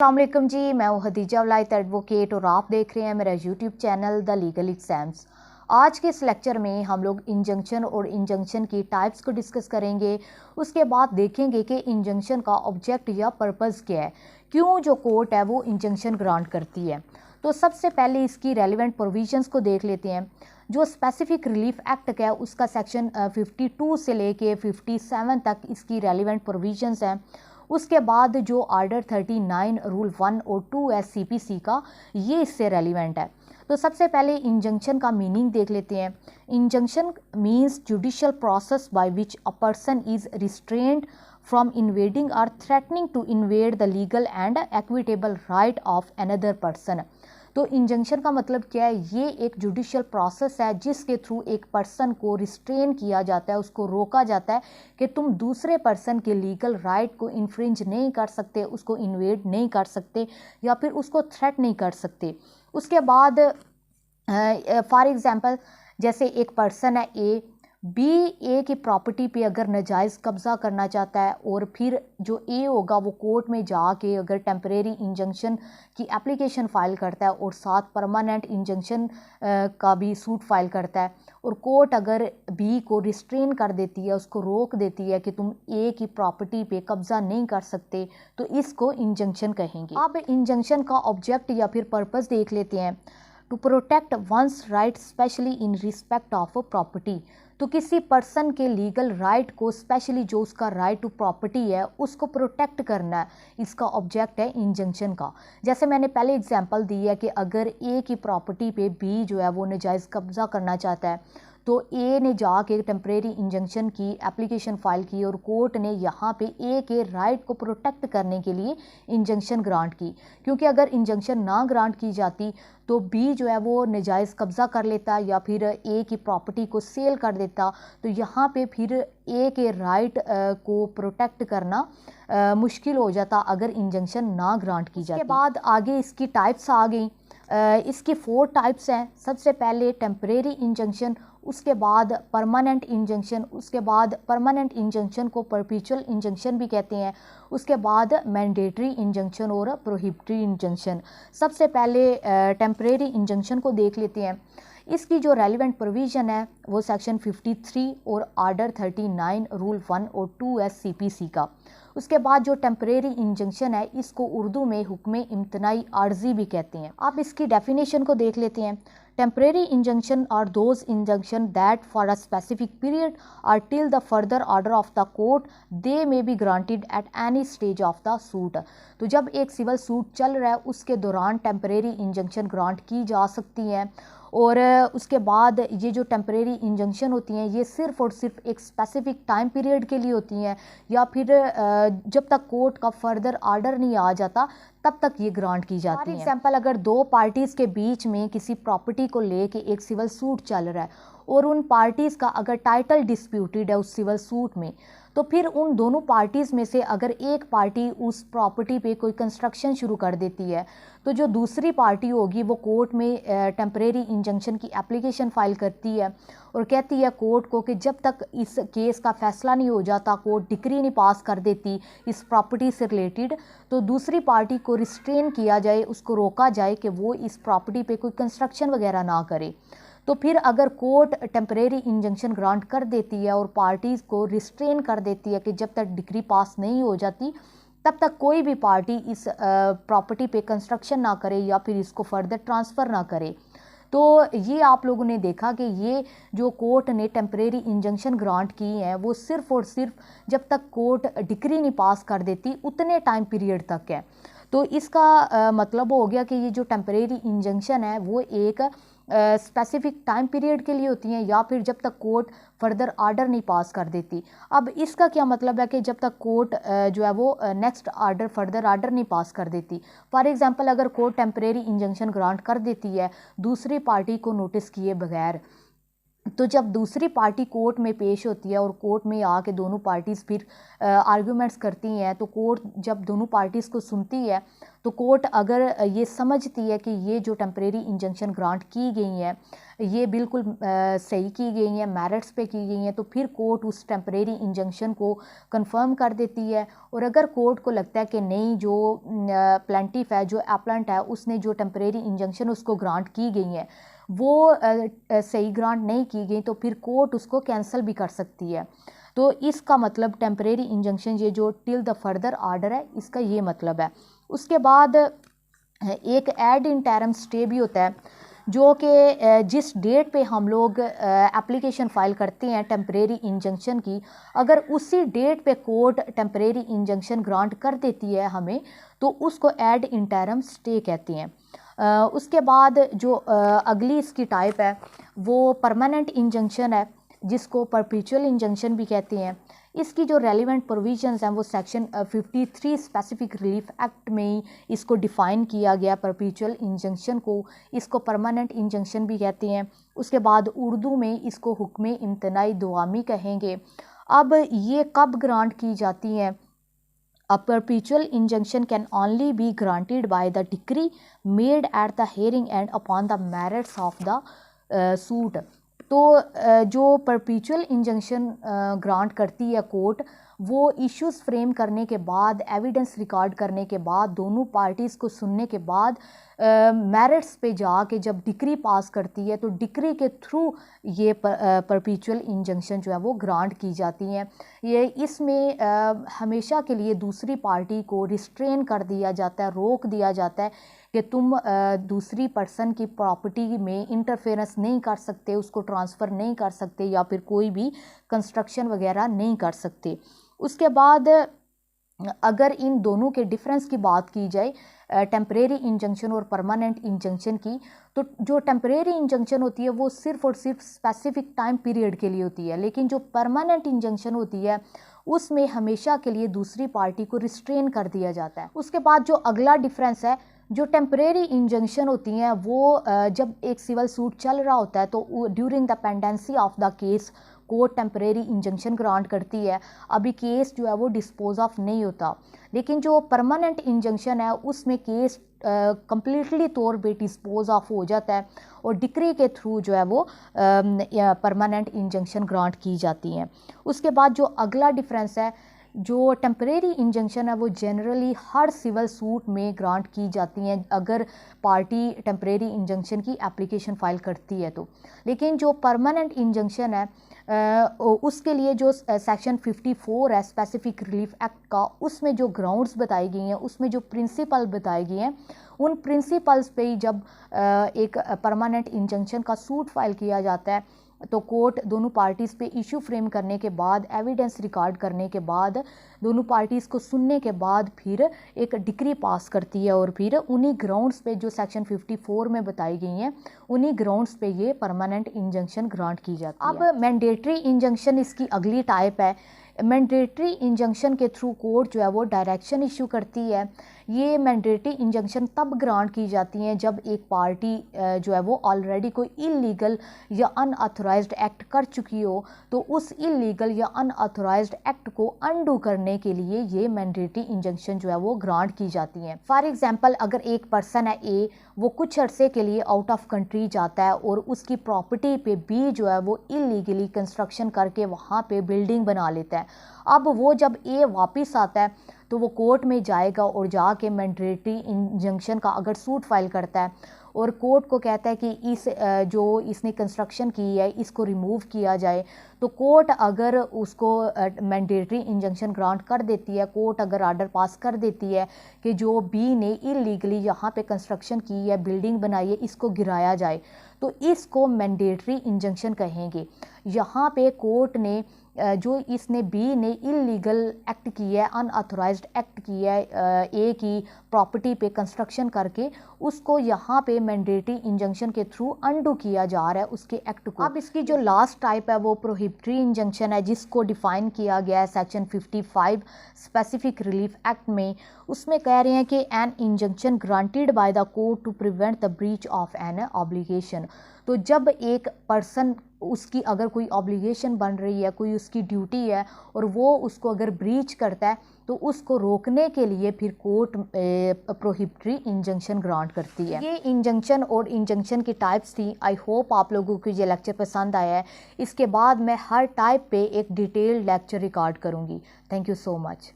अस्सलामुअलैकुम जी, मैं हूँ हदीजा वलायत एडवोकेट और आप देख रहे हैं मेरा YouTube channel the legal exams. आज के इस लेक्चर में हम लोग इंजंक्शन और इंजंक्शन की टाइप्स को डिस्कस करेंगे। उसके बाद देखेंगे कि इंजंक्शन का ऑब्जेक्ट या पर्पस क्या है, क्यों जो कोर्ट है वो इंजंक्शन ग्रांट करती है। तो सबसे पहले इसकी रेलिवेंट प्रोविजंस को देख लेते हैं। जो स्पेसिफिक रिलीफ एक्ट है उसका सेक्शन 52 से लेके 57 तक इसकी रेलिवेंट प्रोविजंस हैं। उसके बाद जो आर्डर 39 रूल 1 और 2 है CPC का, ये इससे रेलिवेंट है। तो सबसे पहले इंजंक्शन का मीनिंग देख लेते हैं। Injunction means judicial process by which a person is restrained from invading or threatening to invade the legal and equitable right of another person. तो इंजंक्शन का मतलब क्या है? ये एक जुडिशियल प्रोसेस है जिसके थ्रू एक पर्सन को रिस्ट्रेन किया जाता है, उसको रोका जाता है कि तुम दूसरे पर्सन के लीगल राइट को इन्फ्रिंज नहीं कर सकते, उसको इन्वेड नहीं कर सकते या फिर उसको थ्रेट नहीं कर सकते। उसके बाद फॉर एग्जांपल जैसे एक पर्सन है ए की प्रॉपर्टी पे अगर नाजायज़ कब्ज़ा करना चाहता है और फिर जो ए होगा वो कोर्ट में जाके अगर टेम्परेरी इंजंक्शन की एप्लीकेशन फ़ाइल करता है और साथ परमानेंट इंजंक्शन का भी सूट फाइल करता है और कोर्ट अगर बी को रिस्ट्रेन कर देती है, उसको रोक देती है कि तुम ए की प्रॉपर्टी पे कब्ज़ा नहीं कर सकते, तो इसको इंजंक्शन कहेंगे। अब इंजंक्शन का ऑब्जेक्ट या फिर पर्पस देख लेते हैं। To protect one's right specially in respect of property. तो किसी पर्सन के लीगल राइट को, स्पेशली जो उसका राइट टू प्रॉपर्टी है, उसको प्रोटेक्ट करना है, इसका ऑब्जेक्ट है इंजंक्शन का। जैसे मैंने पहले एग्जांपल दी है कि अगर ए की प्रॉपर्टी पे बी जो है वो नाजायज़ कब्ज़ा करना चाहता है तो ए ने जाके टेम्परेरी इंजंक्शन की एप्लीकेशन फ़ाइल की और कोर्ट ने यहाँ पे ए के राइट को प्रोटेक्ट करने के लिए इंजंक्शन ग्रांट की। क्योंकि अगर इंजंक्शन ना ग्रांट की जाती तो बी जो है वो नाजायज़ कब्ज़ा कर लेता या फिर ए की प्रॉपर्टी को सेल कर देता, तो यहाँ पे फिर ए के राइट को प्रोटेक्ट करना मुश्किल हो जाता अगर इंजंक्शन ना ग्रांट की जाती। उसके बाद आगे इसकी टाइप्स आ गई। इसकी 4 टाइप्स हैं। सबसे पहले टेम्परेरी इंजंक्शन, उसके बाद परमानेंट इंजंक्शन, उसके बाद परमानेंट इंजंक्शन को परपेचुअल इंजंक्शन भी कहते हैं, उसके बाद मैंडेटरी इंजंक्शन और प्रोहिबिटरी इंजंक्शन। सबसे पहले टेम्परेरी इंजंक्शन को देख लेते हैं। इसकी जो रेलिवेंट प्रोविज़न है वो सेक्शन 53 और आर्डर 39 रूल 1 और 2 है CPC का। उसके बाद जो टेम्परेरी इंजंक्शन है इसको उर्दू में हुक्म इम्तनाई आर्जी भी कहते हैं। आप इसकी डेफिनेशन को देख लेते हैं। Temporary injunction are those injunction that for a specific period or till the further order of the court they may be granted at any stage of the suit. तो जब एक सिविल सूट चल रहा है उसके दौरान टेम्परेरी इंजंक्शन ग्रांट की जा सकती है और उसके बाद ये जो टेम्परेरी इंजंक्शन होती हैं ये सिर्फ़ और सिर्फ एक स्पेसिफिक टाइम पीरियड के लिए होती हैं या फिर जब तक कोर्ट का फर्दर ऑर्डर नहीं आ जाता तब तक ये ग्रांट की जाती है। फॉर एग्जांपल अगर 2 पार्टीज़ के बीच में किसी प्रॉपर्टी को लेके एक सिविल सूट चल रहा है और उन पार्टीज़ का अगर टाइटल डिस्प्यूटेड है उस सिविल सूट में, तो फिर उन दोनों पार्टीज़ में से अगर एक पार्टी उस प्रॉपर्टी पे कोई कंस्ट्रक्शन शुरू कर देती है तो जो दूसरी पार्टी होगी वो कोर्ट में टेम्परेरी इंजंक्शन की एप्लीकेशन फ़ाइल करती है और कहती है कोर्ट को कि जब तक इस केस का फ़ैसला नहीं हो जाता, कोर्ट डिक्री नहीं पास कर देती इस प्रॉपर्टी से रिलेटेड, तो दूसरी पार्टी को रिस्ट्रेन किया जाए, उसको रोका जाए कि वो इस प्रॉपर्टी पे कोई कंस्ट्रक्शन वगैरह ना करे। तो फिर अगर कोर्ट टेम्परेरी इंजंक्शन ग्रांट कर देती है और पार्टीज़ को रिस्ट्रेन कर देती है कि जब तक डिक्री पास नहीं हो जाती तब तक कोई भी पार्टी इस प्रॉपर्टी पे कंस्ट्रक्शन ना करे या फिर इसको फर्दर ट्रांसफ़र ना करे, तो ये आप लोगों ने देखा कि ये जो कोर्ट ने टेम्परेरी इंजंक्शन ग्रांट की हैं वो सिर्फ़ और सिर्फ जब तक कोर्ट डिक्री नहीं पास कर देती उतने टाइम पीरियड तक है। तो इसका मतलब हो गया कि ये जो टेम्परेरी इंजंक्शन है वो एक स्पेसिफिक टाइम पीरियड के लिए होती हैं या फिर जब तक कोर्ट फर्दर ऑर्डर नहीं पास कर देती। अब इसका क्या मतलब है कि जब तक कोर्ट जो है वो नेक्स्ट ऑर्डर फर्दर ऑर्डर नहीं पास कर देती। फॉर एग्जांपल अगर कोर्ट टेम्परेरी इंजंक्शन ग्रांट कर देती है दूसरी पार्टी को नोटिस किए बगैर, तो जब दूसरी पार्टी कोर्ट में पेश होती है और कोर्ट में आके दोनों पार्टीज़ फिर आर्ग्यूमेंट्स करती हैं, तो कोर्ट जब दोनों पार्टीज़ को सुनती है तो कोर्ट अगर ये समझती है कि ये जो टेम्परेरी इंजंक्शन ग्रांट की गई हैं ये बिल्कुल सही की गई हैं, मेरिट्स पे की गई हैं, तो फिर कोर्ट उस टेम्परेरी इंजंक्शन को कंफर्म कर देती है। और अगर कोर्ट को लगता है कि नहीं, जो प्लेंटिफ है, जो एप्लेंट है, उसने जो टेम्परेरी इंजंक्शन उसको ग्रांट की गई है वो सही ग्रांट नहीं की गई, तो फिर कोर्ट उसको कैंसिल भी कर सकती है। तो इसका मतलब टेम्परेरी इंजंक्शन ये जो टिल द फर्दर आर्डर है, इसका ये मतलब है। उसके बाद एक एड इंटरम स्टे भी होता है, जो कि जिस डेट पे हम लोग एप्लीकेशन फ़ाइल करते हैं टेम्परेरी इंजंक्शन की, अगर उसी डेट पे कोर्ट टेम्परेरी इंजंक्शन ग्रांट कर देती है हमें, तो उसको एड इंटरम स्टे कहते हैं। उसके बाद जो अगली इसकी टाइप है वो परमानेंट इंजंक्शन है, जिसको परपेचुअल इंजंक्शन भी कहते हैं। इसकी जो रेलिवेंट प्रोविजंस हैं वो सेक्शन 53 स्पेसिफिक रिलीफ एक्ट में ही इसको डिफ़ाइन किया गया, परपेचुअल इंजंक्शन को। इसको परमानेंट इंजंक्शन भी कहते हैं। उसके बाद उर्दू में इसको हुक्म इम्तनाई दुआमी कहेंगे। अब ये कब ग्रांट की जाती हैं? A perpetual injunction can only be granted by the decree made at the hearing and upon the merits of the suit. तो जो परपेचुअल इंजंक्शन ग्रांट करती है कोर्ट, वो इश्यूज़ फ्रेम करने के बाद, एविडेंस रिकॉर्ड करने के बाद, दोनों पार्टीज़ को सुनने के बाद, मेरिट्स पे जाके जब डिक्री पास करती है, तो डिक्री के थ्रू ये परपेचुअल इंजंक्शन जो है वो ग्रांट की जाती हैं। ये इसमें हमेशा के लिए दूसरी पार्टी को रिस्ट्रेन कर दिया जाता है, रोक दिया जाता है कि तुम दूसरी पर्सन की प्रॉपर्टी में इंटरफेरेंस नहीं कर सकते, उसको ट्रांसफ़र नहीं कर सकते, या फिर कोई भी कंस्ट्रक्शन वगैरह नहीं कर सकते। उसके बाद अगर इन दोनों के डिफरेंस की बात की जाए, टेम्परेरी इंजंक्शन और परमानेंट इंजंक्शन की, तो जो टेम्परेरी इंजंक्शन होती है वो सिर्फ और सिर्फ स्पेसिफिक टाइम पीरियड के लिए होती है, लेकिन जो परमानेंट इंजंक्शन होती है उसमें हमेशा के लिए दूसरी पार्टी को रिस्ट्रेन कर दिया जाता है। उसके बाद जो अगला डिफरेंस है, जो टेम्परेरी इंजंक्शन होती हैं वो जब एक सिविल सूट चल रहा होता है तो during the pendency of the case court temporary injunction grant करती है। अभी केस जो है वो डिस्पोज ऑफ नहीं होता। लेकिन जो परमानेंट इंजंक्शन है उसमें केस कम्प्लीटली तौर पे डिस्पोज ऑफ हो जाता है और डिक्री के थ्रू जो है वो परमानेंट इंजंक्शन ग्रांट की जाती हैं। उसके बाद जो अगला डिफरेंस है, जो टेम्परेरी इंजंक्शन है वो जनरली हर सिविल सूट में ग्रांट की जाती हैं अगर पार्टी टेम्परेरी इंजंक्शन की एप्लीकेशन फ़ाइल करती है तो। लेकिन जो परमानेंट इंजंक्शन है उसके लिए जो सेक्शन 54 है स्पेसिफिक रिलीफ एक्ट का, उसमें जो ग्राउंड्स बताई गई हैं, उसमें जो प्रिंसिपल बताई गई हैं, उन प्रिंसिपल्स पे ही जब एक परमानेंट इंजंक्शन का सूट फाइल किया जाता है तो कोर्ट दोनों पार्टीज़ पे इशू फ्रेम करने के बाद, एविडेंस रिकॉर्ड करने के बाद, दोनों पार्टीज़ को सुनने के बाद फिर एक डिक्री पास करती है और फिर उन्हीं ग्राउंड्स पे जो सेक्शन 54 में बताई गई हैं उन्हीं ग्राउंड्स पे ये परमानेंट इंजंक्शन ग्रांट की जाती है। अब मैंडेटरी इंजंक्शन इसकी अगली टाइप है। मैंडेटरी इंजंक्शन के थ्रू कोर्ट जो है वो डायरेक्शन इशू करती है। ये मैंडेटरी इंजंक्शन तब ग्रांट की जाती हैं जब एक पार्टी जो है वो ऑलरेडी कोई इलीगल या अनऑथराइज्ड एक्ट कर चुकी हो, तो उस इलीगल या अनऑथराइज्ड एक्ट को अनडू करने के लिए ये मैंडेटरी इंजंक्शन जो है वो ग्रांट की जाती हैं। फॉर एग्जांपल, अगर एक पर्सन है ए, वो कुछ अरसे के लिए आउट ऑफ कंट्री जाता है और उसकी प्रॉपर्टी पे बी जो है वो इलीगली कंस्ट्रक्शन करके वहाँ पे बिल्डिंग बना लेता है। अब वो जब ए वापस आता है तो वो कोर्ट में जाएगा और जाके मैंडेटरी इंजंक्शन का अगर सूट फाइल करता है और कोर्ट को कहता है कि इस जो इसने कंस्ट्रक्शन की है इसको रिमूव किया जाए, तो कोर्ट अगर उसको मैंडेटरी इंजंक्शन ग्रांट कर देती है, कोर्ट अगर आर्डर पास कर देती है कि जो बी ने इलीगली यहाँ पे कंस्ट्रक्शन की है, बिल्डिंग बनाई है, इसको गिराया जाए, तो इसको मैंडेटरी इंजंक्शन कहेंगे। यहाँ पे कोर्ट ने जो इसने बी ने इलीगल एक्ट की है, अनऑथराइज्ड एक्ट की है ए की प्रॉपर्टी पे कंस्ट्रक्शन करके, उसको यहाँ पे मैंडेटरी इंजंक्शन के थ्रू अनडू किया जा रहा है उसके एक्ट को। अब इसकी जो लास्ट टाइप है वो प्रोहिबिटरी इंजंक्शन है, जिसको डिफाइन किया गया है सेक्शन 55 स्पेसिफिक रिलीफ एक्ट में। उसमें कह रहे हैं कि an injunction granted by the court to prevent the breach of an obligation. तो जब एक पर्सन उसकी अगर कोई ऑब्लिगेशन बन रही है, कोई उसकी ड्यूटी है और वो उसको अगर ब्रीच करता है तो उसको रोकने के लिए फिर कोर्ट प्रोहिबिटरी इंजंक्शन ग्रांट करती है। ये इंजंक्शन और इंजंक्शन की टाइप्स थी। आई होप आप लोगों को ये लेक्चर पसंद आया है। इसके बाद मैं हर टाइप पे एक डिटेल्ड लेक्चर रिकॉर्ड करूँगी। Thank you so much.